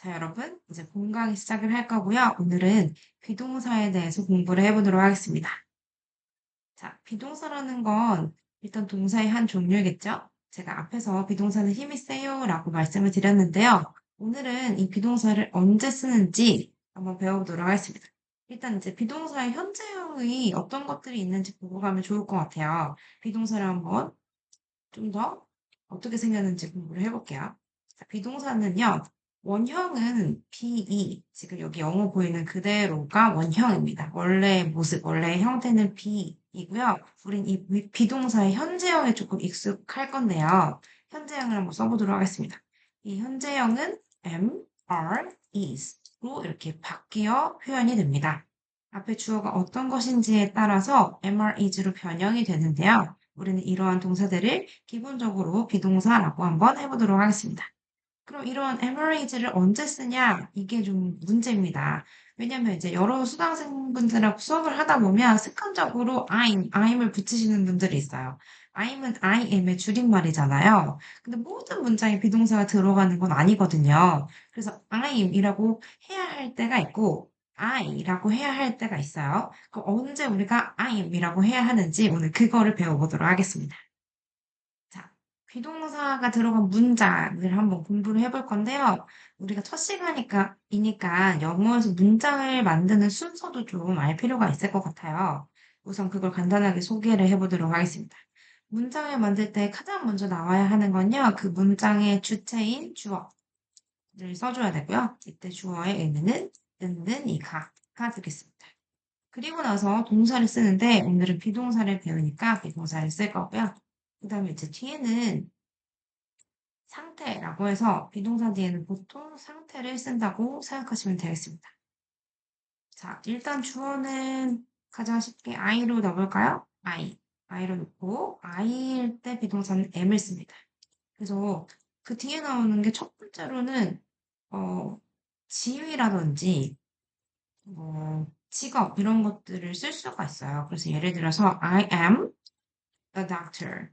자, 여러분, 이제 본 강의 시작을 할 거고요. 오늘은 비동사에 대해서 공부를 해보도록 하겠습니다. 자, 비동사라는 건 일단 동사의 한 종류겠죠? 제가 앞에서 비동사는 힘이 세요 라고 말씀을 드렸는데요. 오늘은 이 비동사를 언제 쓰는지 한번 배워보도록 하겠습니다. 일단 이제 비동사의 현재형이 어떤 것들이 있는지 보고 가면 좋을 것 같아요. 비동사를 한번 좀 더 어떻게 생겼는지 공부를 해볼게요. 자, 비동사는요, 원형은 be, 지금 여기 영어 보이는 그대로가 원형입니다. 원래 모습, 원래 형태는 be이고요. 우린 이 비동사의 현재형에 조금 익숙할 건데요. 현재형을 한번 써보도록 하겠습니다. 이 현재형은 am, are, is로 이렇게 바뀌어 표현이 됩니다. 앞에 주어가 어떤 것인지에 따라서 am, are, is로 변형이 되는데요. 우리는 이러한 동사들을 기본적으로 비동사라고 한번 해보도록 하겠습니다. 그럼 이런 average를 언제 쓰냐? 이게 좀 문제입니다. 왜냐면 이제 여러 수강생분들하고 수업을 하다 보면 습관적으로 I'm을 붙이시는 분들이 있어요. I'm은 I am의 줄임말이잖아요. 근데 모든 문장에 비동사가 들어가는 건 아니거든요. 그래서 I'm이라고 해야 할 때가 있고 I라고 해야 할 때가 있어요. 그럼 언제 우리가 I'm이라고 해야 하는지 오늘 그거를 배워보도록 하겠습니다. 자, 비동사가 들어간 문장을 한번 공부를 해볼 건데요. 우리가 첫 시간이니까 영어에서 문장을 만드는 순서도 좀 알 필요가 있을 것 같아요. 우선 그걸 간단하게 소개를 해보도록 하겠습니다. 문장을 만들 때 가장 먼저 나와야 하는 건요. 그 문장의 주체인 주어를 써줘야 되고요. 이때 주어의 의미는 있는 이가가 되겠습니다. 그리고 나서 동사를 쓰는데 오늘은 비동사를 배우니까 비동사를 쓸 거고요. 그 다음에 이제 뒤에는 상태라고 해서 비동사 뒤에는 보통 상태를 쓴다고 생각하시면 되겠습니다. 자, 일단 주어는 가장 쉽게 I로 넣어볼까요? I로 넣고 I일 때 비동사는 am을 씁니다. 그래서 그 뒤에 나오는 게 첫 번째로는 지위라든지 직업 이런 것들을 쓸 수가 있어요. 그래서 예를 들어서 I am a doctor,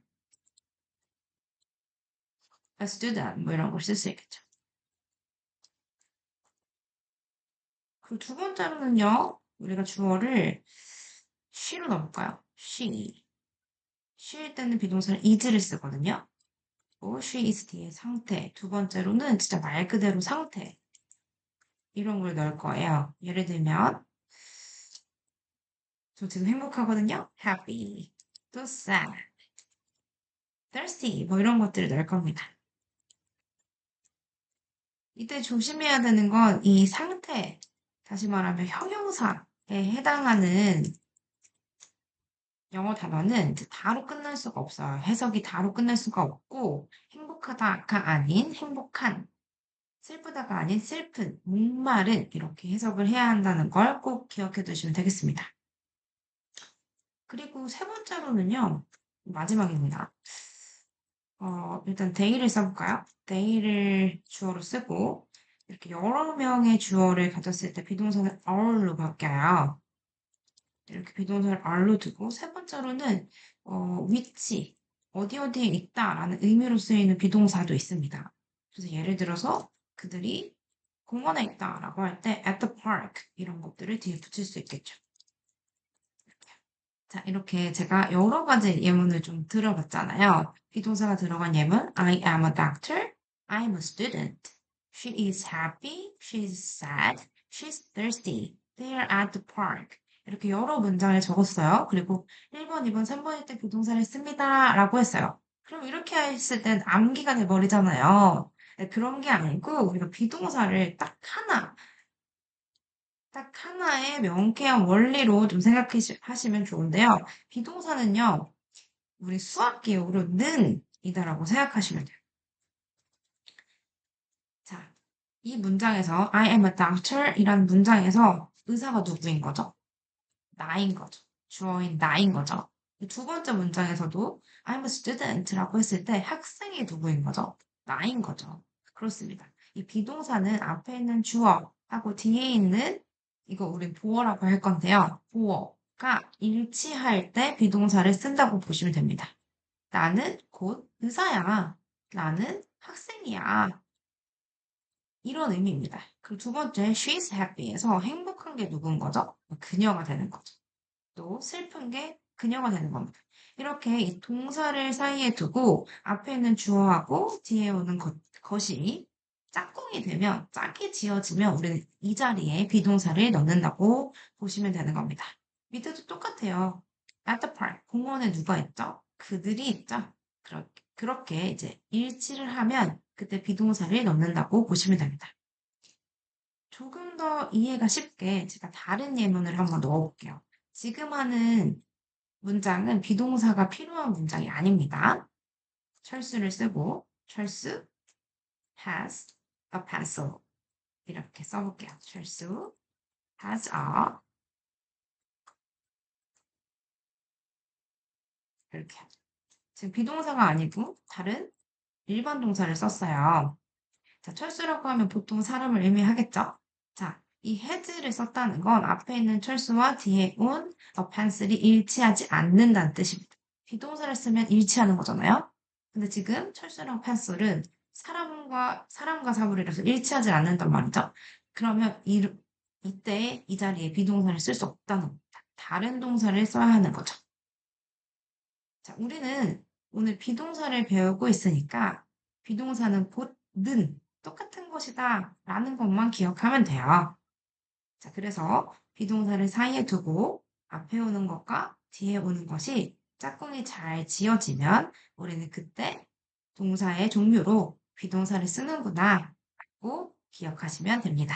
a student 뭐 이런 걸 쓸 수 있겠죠. 그 두 번째로는요, 우리가 주어를 she로 넣어볼까요? she. she일 때는 비동사를 is를 쓰거든요. she is 뒤에 상태. 두 번째로는 진짜 말 그대로 상태. 이런 걸 넣을 거예요. 예를 들면, 저 지금 행복하거든요. happy, 또 sad, thirsty 뭐 이런 것들을 넣을 겁니다. 이때 조심해야 되는 건 이 상태, 다시 말하면 형용사에 해당하는 영어 단어는 이제 다로 끝날 수가 없어요. 해석이 다로 끝날 수가 없고, 행복하다가 아닌 행복한, 슬프다가 아닌 슬픈, 목마른, 이렇게 해석을 해야 한다는 걸 꼭 기억해 두시면 되겠습니다. 그리고 세 번째로는요, 마지막입니다. 일단 day를 써볼까요? day를 주어로 쓰고, 이렇게 여러 명의 주어를 가졌을 때 비동사는 are로 바뀌어요. 이렇게 비동사를 are로 두고, 세 번째로는, 위치, 어디 어디에 있다라는 의미로 쓰이는 비동사도 있습니다. 그래서 예를 들어서 그들이 공원에 있다라고 할 때 at the park 이런 것들을 뒤에 붙일 수 있겠죠. 자, 이렇게 제가 여러 가지 예문을 좀 들어봤잖아요. 비동사가 들어간 예문, I am a doctor, I'm a student. She is happy, she's sad, she's thirsty. They are at the park. 이렇게 여러 문장을 적었어요. 그리고 1번, 2번, 3번일 때 비동사를 씁니다. 라고 했어요. 그럼 이렇게 했을 땐 암기가 돼버리잖아요. 네, 그런 게 아니고 우리가 비동사를 딱 하나의 명쾌한 원리로 좀 생각하시면 좋은데요. 비동사는요, 우리 수학 기억으로 는이다라고 생각하시면 돼요. 자, 이 문장에서 I am a doctor 이란 문장에서 의사가 누구인 거죠? 나인 거죠. 주어인 나인 거죠. 두 번째 문장에서도 I'm a student라고 했을 때 학생이 누구인 거죠? 나인 거죠. 그렇습니다. 이 비동사는 앞에 있는 주어하고 뒤에 있는 이거 우리 보어라고 할 건데요. 보어가 일치할 때 비동사를 쓴다고 보시면 됩니다. 나는 곧 의사야. 나는 학생이야. 이런 의미입니다. 그리고 두 번째, she's happy에서 행복한 게 누군 거죠? 그녀가 되는 거죠. 또 슬픈 게 그녀가 되는 겁니다. 이렇게 이 동사를 사이에 두고 앞에 있는 주어하고 뒤에 오는 것이 짝꿍이 되면, 짝이 지어지면 우리는 이 자리에 비동사를 넣는다고 보시면 되는 겁니다. 밑에도 똑같아요. At the park, 공원에 누가 있죠? 그들이 있죠? 그렇게 이제 일치를 하면 그때 비동사를 넣는다고 보시면 됩니다. 조금 더 이해가 쉽게 제가 다른 예문을 한번 넣어볼게요. 지금 하는 문장은 비동사가 필요한 문장이 아닙니다. 철수를 쓰고 철수 has a pencil 이렇게 써볼게요. 철수 has a 이렇게 지금 비동사가 아니고 다른 일반 동사를 썼어요. 자, 철수라고 하면 보통 사람을 의미하겠죠? 자, 이 has를 썼다는 건 앞에 있는 철수와 뒤에 온 a pencil이 일치하지 않는다는 뜻입니다. 비동사를 쓰면 일치하는 거잖아요. 근데 지금 철수랑 pencil은 사람과 사물이라서 일치하지 않는단 말이죠. 그러면 이때 이 자리에 비동사를 쓸 수 없다는 겁니다. 다른 동사를 써야 하는 거죠. 자, 우리는 오늘 비동사를 배우고 있으니까 비동사는 곧는 똑같은 것이다 라는 것만 기억하면 돼요. 자, 그래서 비동사를 사이에 두고 앞에 오는 것과 뒤에 오는 것이 짝꿍이 잘 지어지면 우리는 그때 동사의 종류로 비동사를 쓰는구나 라고 기억하시면 됩니다.